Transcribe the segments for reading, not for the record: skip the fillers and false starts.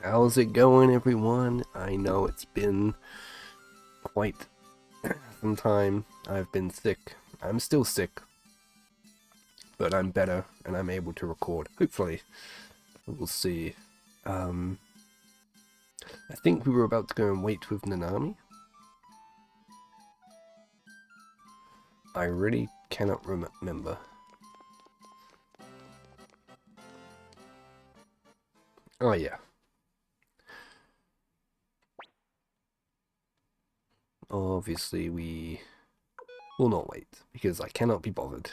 How's it going, everyone? I know it's been quite some time. I've been sick. I'm still sick, but I'm better and I'm able to record. Hopefully, we'll see. Um, I think we were about to go and wait with Nanami. I really cannot remember. Oh yeah. Obviously, we will not wait because I cannot be bothered.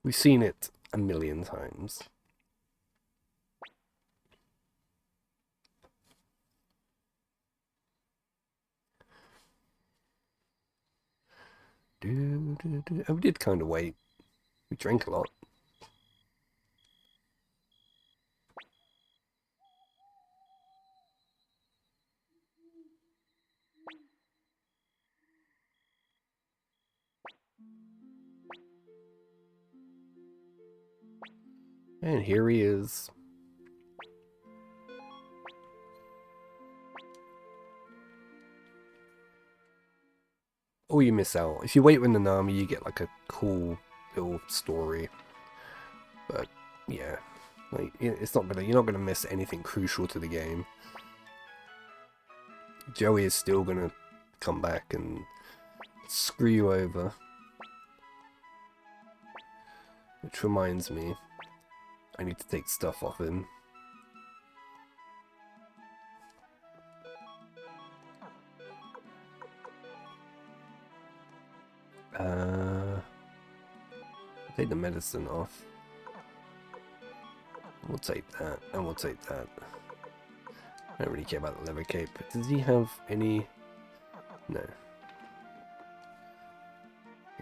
We've seen it a million times. And we did kind of wait. We drank a lot. And here he is. Or you miss out. If you wait with Nanami, you get like a cool little story. But yeah, like it's not gonna. You're not gonna miss anything crucial to the game. Joey is still gonna come back and screw you over. Which reminds me, I need to take stuff off him. Take the medicine off. We'll take that, and we'll take that. I don't really care about the leather cape. Does he have any? No.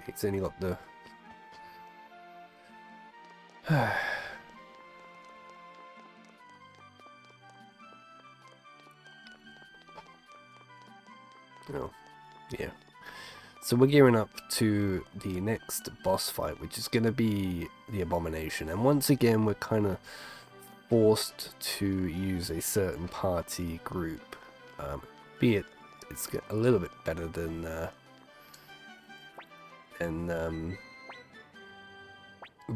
He's only got the... Oh, yeah. So we're gearing up to the next boss fight, which is going to be the Abomination. And once again, we're kind of forced to use a certain party group. Be it, it's a little bit better than the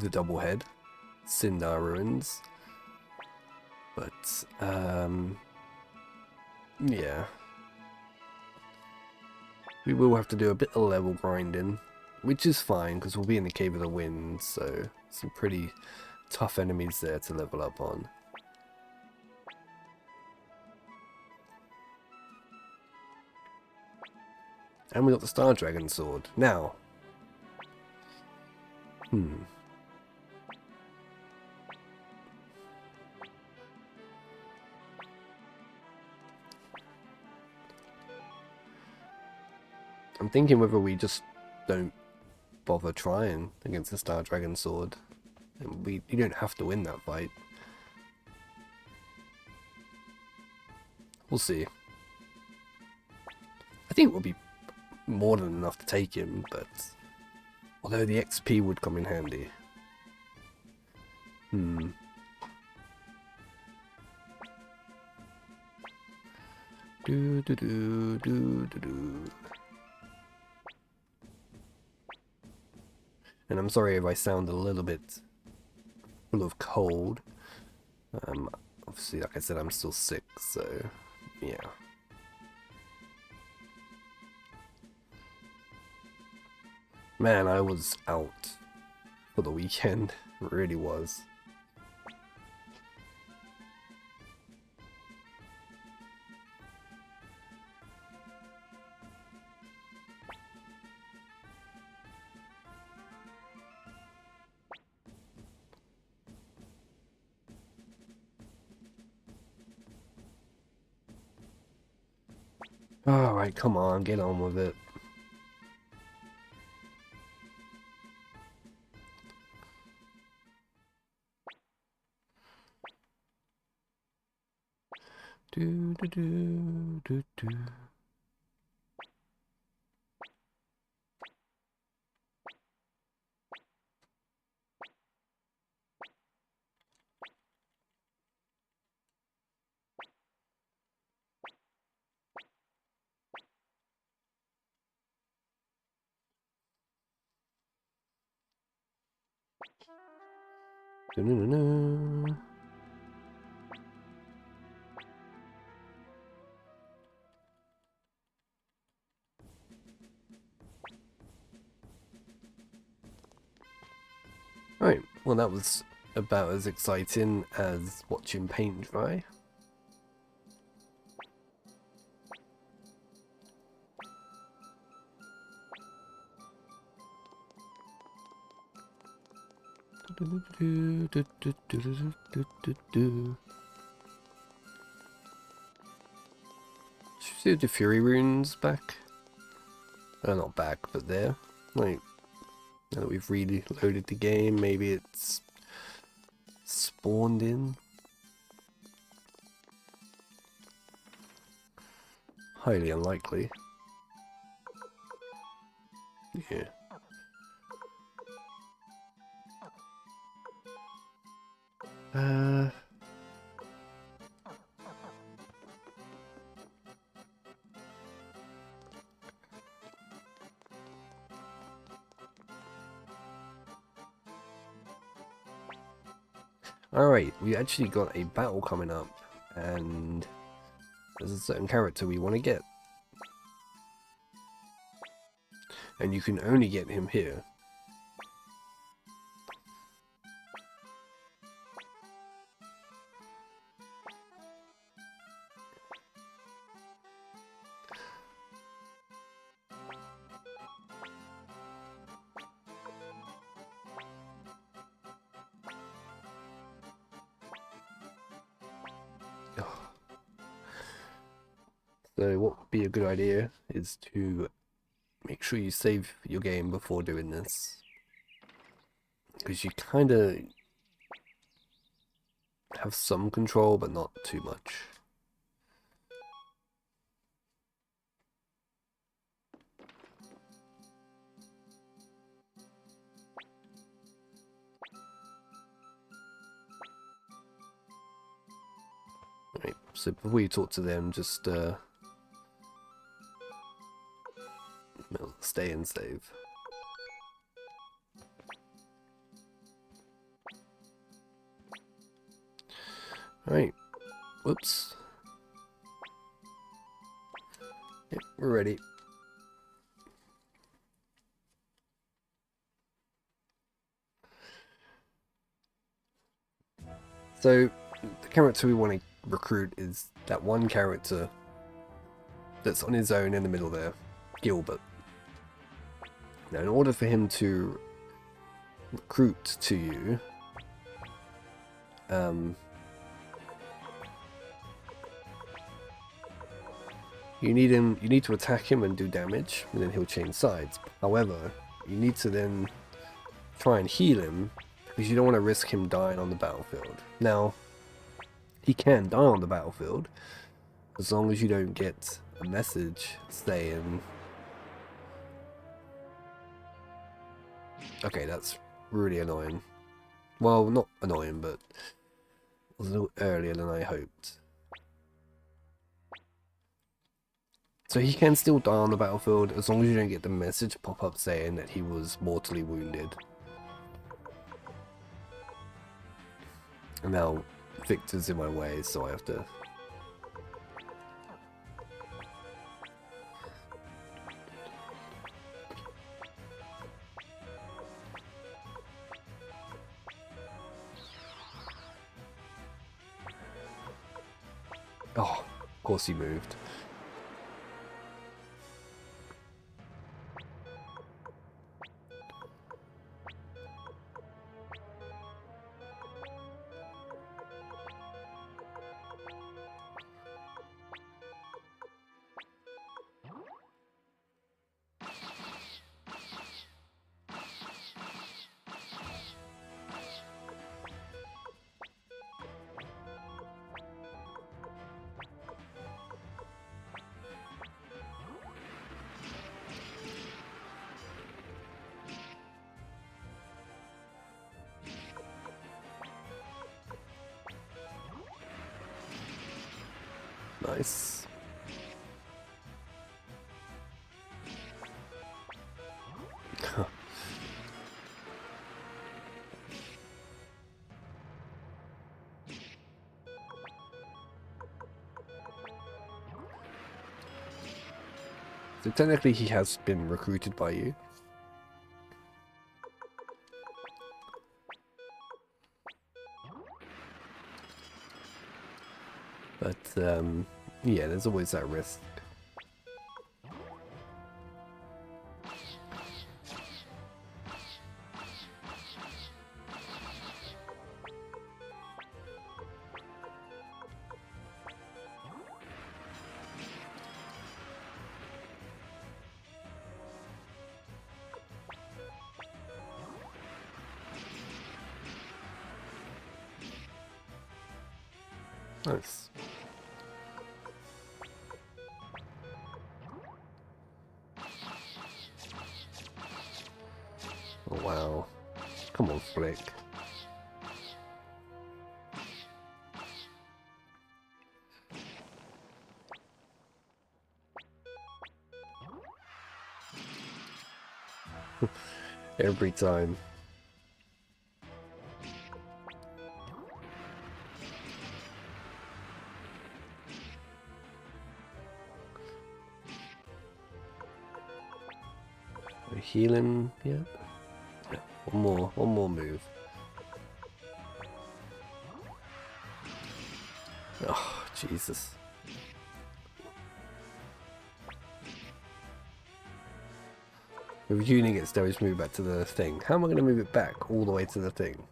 double head, Sindar Ruins. But, yeah. We will have to do a bit of level grinding, which is fine because we'll be in the Cave of the Wind, so some pretty tough enemies there to level up on. And we got the Star Dragon Sword. Now, I'm thinking whether we just don't bother trying against the Star Dragon Sword. And you don't have to win that fight. We'll see. I think it will be more than enough to take him, but... Although the XP would come in handy. Do do do do do do. And I'm sorry if I sound a little bit full of cold. Obviously, like I said, I'm still sick, so yeah. Man, I was out for the weekend. Really was. Alright, come on, get on with it. Do do do do do. Da-na-na-na. Right, well that was about as exciting as watching paint dry. Should we see the Fury runes back? Not back, but there. Like, now that we've reloaded the game, maybe it's spawned in. Highly unlikely. Yeah. Alright, we actually got a battle coming up, and there's a certain character we want to get. And you can only get him here. So what would be a good idea is to make sure you save your game before doing this. Because you kind of have some control, but not too much. Right, so before you talk to them, just stay and save. Alright, whoops. Yep, we're ready. So, the character we want to recruit is that one character that's on his own in the middle there, Gilbert. Now, in order for him to recruit to you, you need to attack him and do damage, and then he'll change sides. However, you need to then try and heal him, because you don't want to risk him dying on the battlefield. Now, he can die on the battlefield, as long as you don't get a message saying... Okay, that's really annoying. Well, not annoying, but it was a little earlier than I hoped. So he can still die on the battlefield, as long as you don't get the message pop up saying that he was mortally wounded. And now Victor's in my way, so I have to... Oh, of course he moved. Nice. So technically he has been recruited by you. But, yeah, there's always that risk. Nice. Oh, wow. Come on, Flick. Every time. Heal him, yeah. Yeah. One more move. Oh, Jesus. If Uni gets damage, move back to the thing. How am I going to move it back all the way to the thing?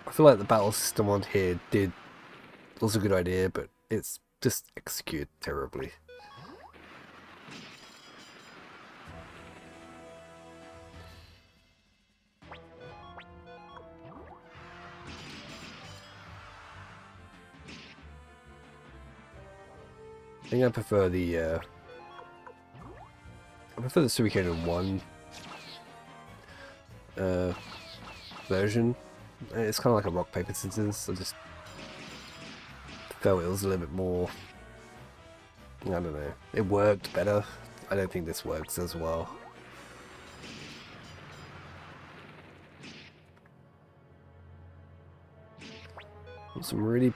I feel like the battle system on here was a good idea, but it's just executed terribly. I think I prefer the Suikoden 1 version. It's kind of like a rock paper scissors. I just felt it was a little bit more. I don't know. It worked better. I don't think this works as well. Some really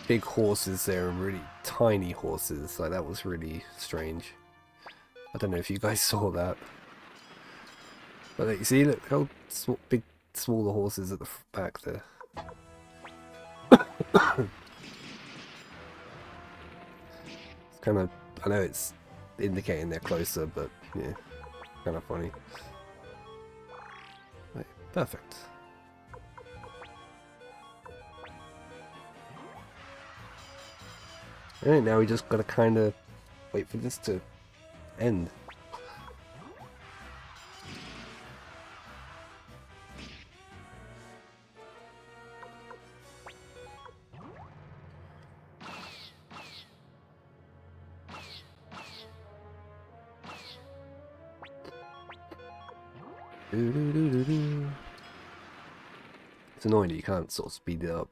big horses there and really tiny horses. Like, that was really strange. I don't know if you guys saw that. But you see, look how small the horses at the back there. It's kind of, I know it's indicating they're closer, but yeah, kind of funny. Right, perfect. Alright, now we just gotta kind of wait for this to end. It's annoying that you can't sort of speed it up.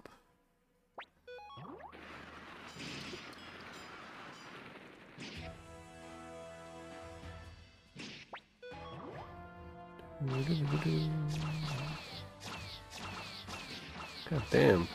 God damn.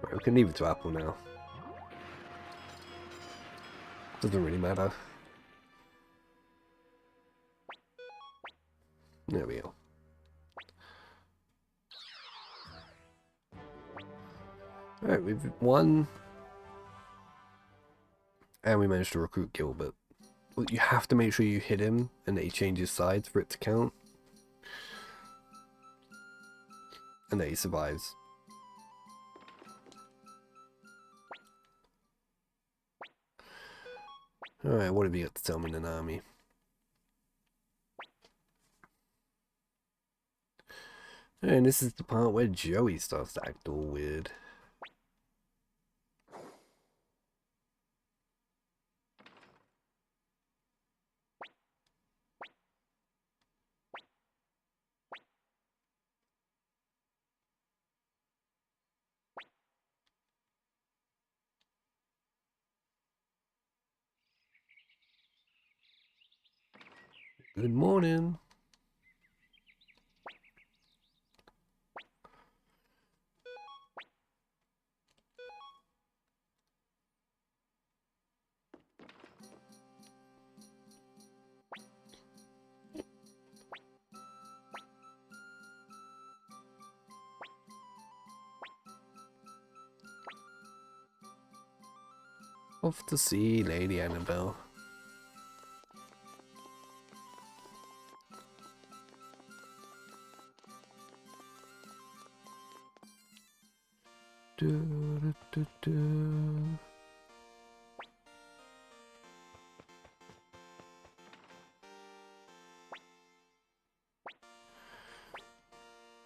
Right, we can leave it to Apple now. Doesn't really matter. There we go. Alright, we've won. And we managed to recruit Gilbert. Well, you have to make sure you hit him and that he changes sides for it to count. And that he survives. Alright, what have you got to tell me, Nanami? And this is the part where Joey starts to act all weird. Good morning. Off to see Lady Annabelle.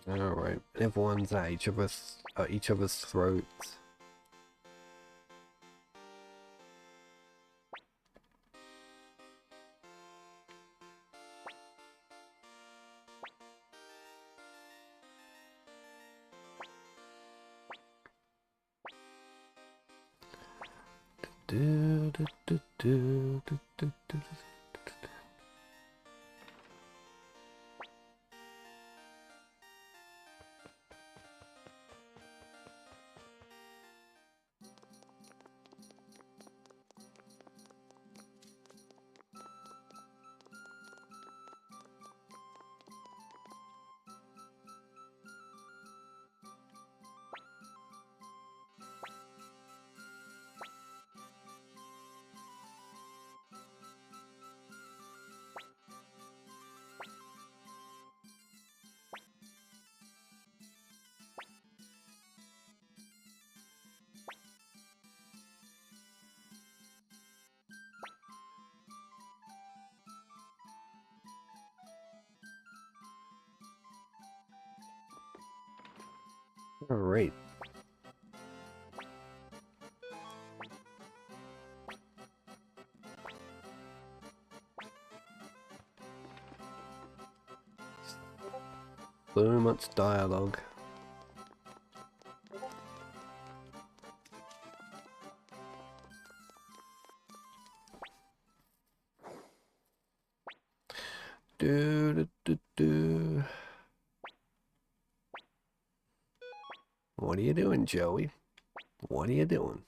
Alright, everyone's at each other's throats. Alright. So much dialogue. What are you doing, Joey? What are you doing?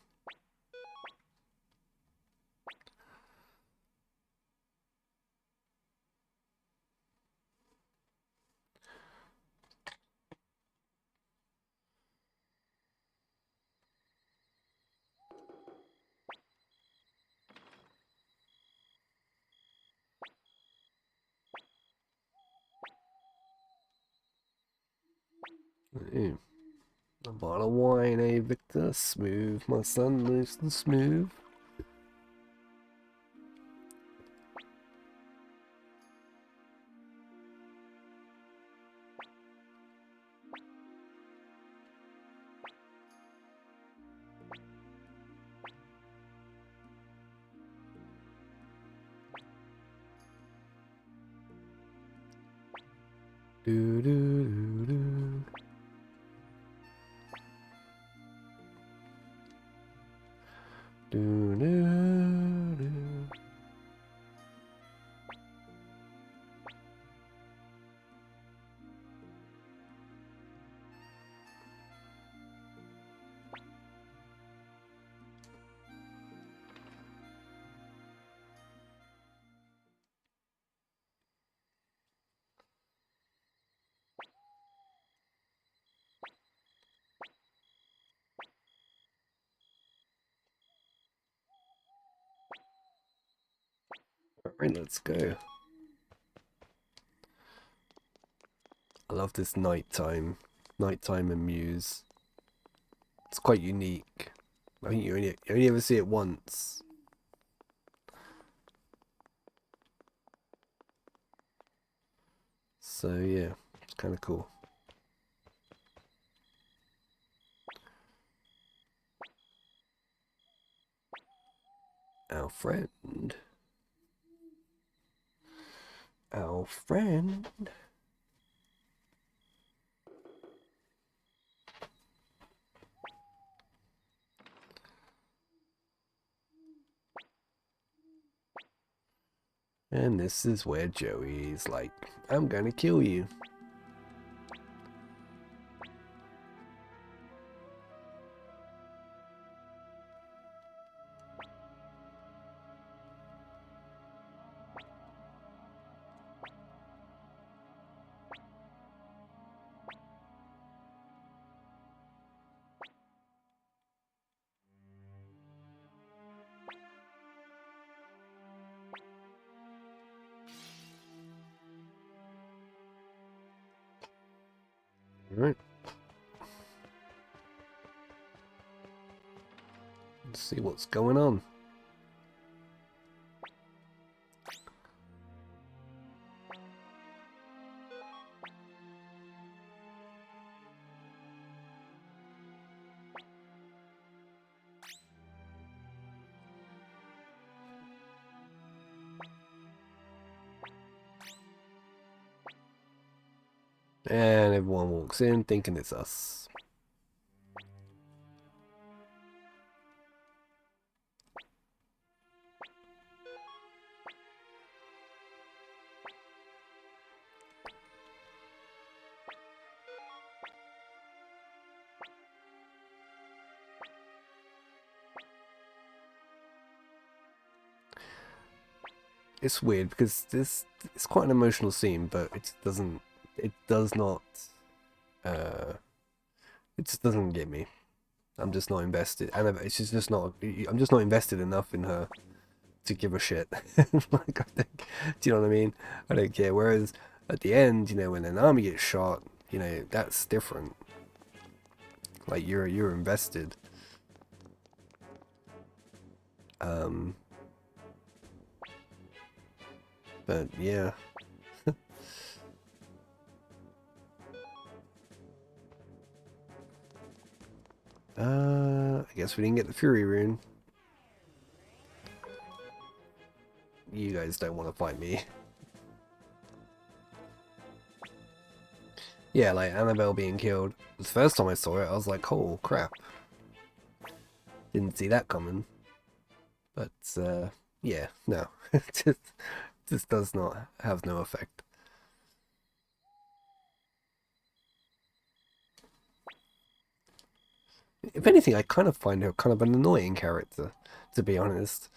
Hey, a bottle of wine, eh, Victor? Smooth, my son, nice and smooth. Do do do do. Do do do. Alright, let's go. I love this nighttime amuse. It's quite unique. I think you only ever see it once. So yeah, it's kind of cool. Our friend. Our friend. And this is where Joey's like, I'm gonna kill you. Alright. Let's see what's going on. And everyone walks in thinking it's us. It's weird because it's quite an emotional scene, but it does not it just doesn't get me. I'm just not invested, and it's just not. I'm just not invested enough in her to give a shit. Like, I think, do you know what I mean? I don't care. Whereas at the end, you know, when an army gets shot, you know, that's different. Like, you're invested. But yeah. I guess we didn't get the Fury rune. You guys don't want to fight me. Yeah, like Annabelle being killed. The first time I saw it, I was like, oh crap. Didn't see that coming. But, yeah, no. just does not have no effect. If anything, I kind of find her kind of an annoying character, to be honest.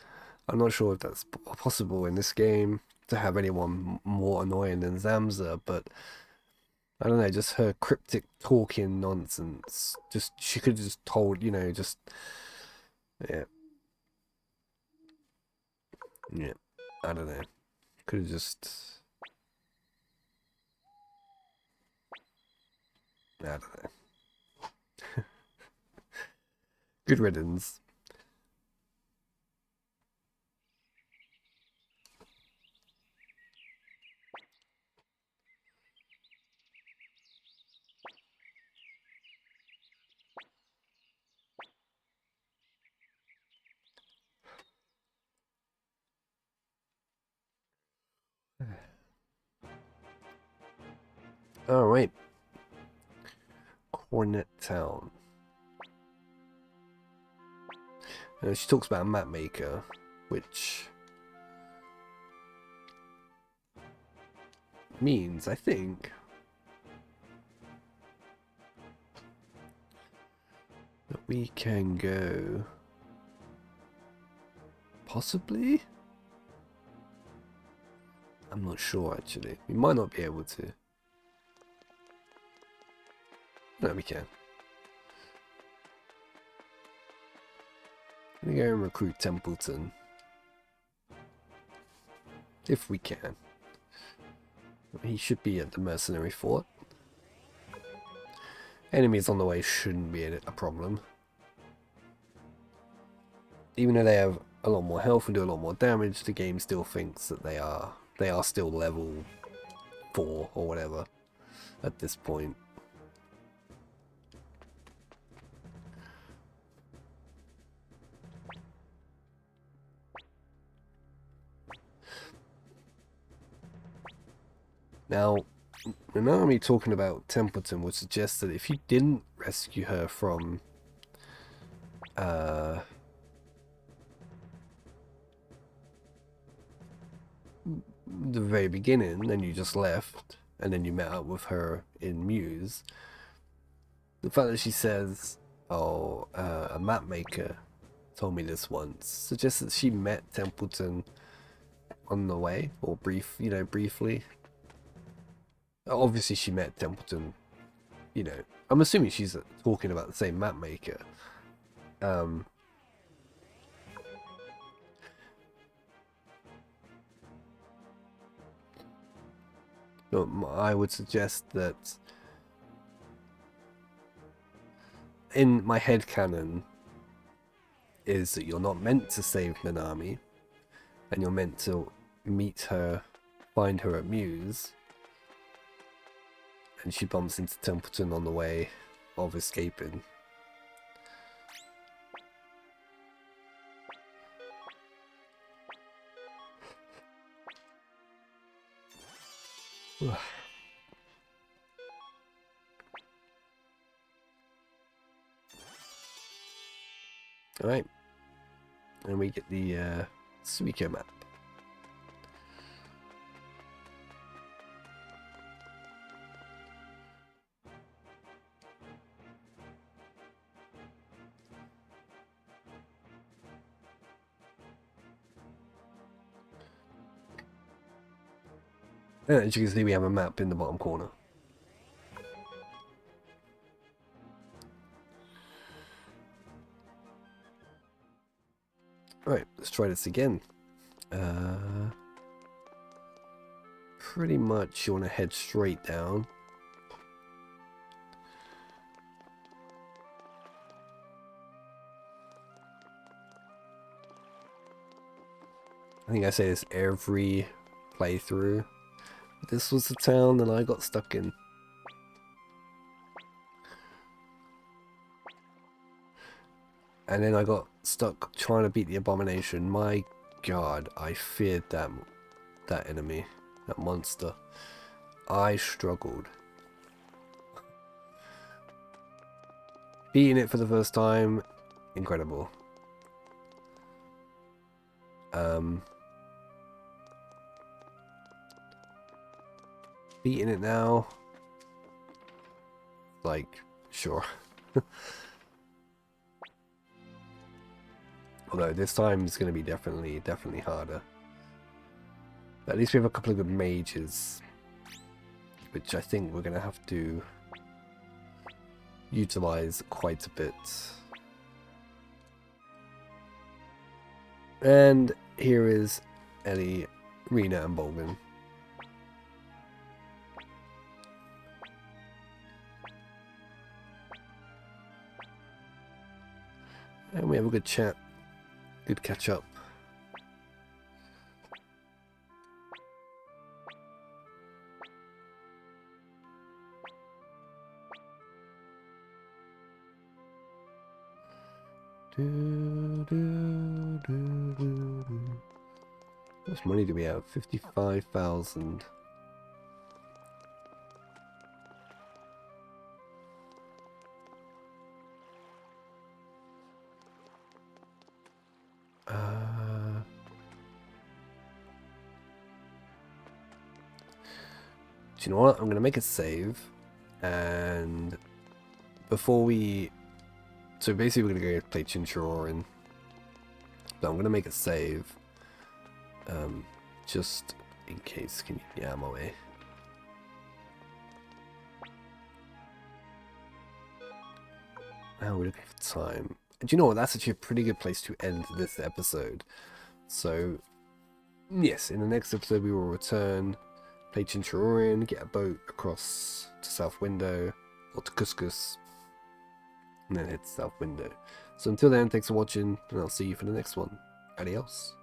I'm not sure if that's possible in this game to have anyone more annoying than Zamza, but I don't know, just her cryptic talking nonsense. Just she could have just told, you know, just yeah, yeah. I don't know. Could have just I don't know. Good riddance. All right. Cornet Town. She talks about a map maker, which means, I think, that we can go... Possibly? I'm not sure, actually. We might not be able to. No, we can. Let me go and recruit Templeton. If we can. He should be at the mercenary fort. Enemies on the way shouldn't be a problem. Even though they have a lot more health and do a lot more damage, the game still thinks that they are still level 4 or whatever at this point. Now, an army talking about Templeton would suggest that if you didn't rescue her from the very beginning, and you just left, and then you met up with her in Muse. The fact that she says, "Oh, a map maker told me this once," suggests that she met Templeton on the way, or briefly. Obviously, she met Templeton. I'm assuming she's talking about the same map maker. But I would suggest that in my headcanon is that you're not meant to save Minami, and you're meant to meet her, find her at Muse, and she bumps into Templeton on the way of escaping. Alright, and we get the Suikoden map. And as you can see, we have a map in the bottom corner. Alright, let's try this again. Pretty much you want to head straight down. I think I say this every playthrough. This was the town that I got stuck in. And then I got stuck trying to beat the abomination. My god, I feared that enemy, that monster. I struggled. Beating it for the first time, incredible. Beating it now, like, sure. Although this time is going to be definitely harder. But at least we have a couple of good mages, which I think we're going to have to utilize quite a bit. And here is Ellie, Rena, and Bolgan. And we have a good chat. Good catch up. How much money do we have? 55,000. Do you know what? I'm gonna make a save, and before we, so basically we're gonna go play Chinchorrin. But I'm gonna make a save, just in case. Can you? Yeah, I'm away. Now we're looking for time. And do you know what? That's actually a pretty good place to end this episode. So, yes, in the next episode we will return, play Chinchorrin, get a boat across to South Window, or to Couscous, and then head to South Window. So until then, thanks for watching, and I'll see you for the next one. Adios.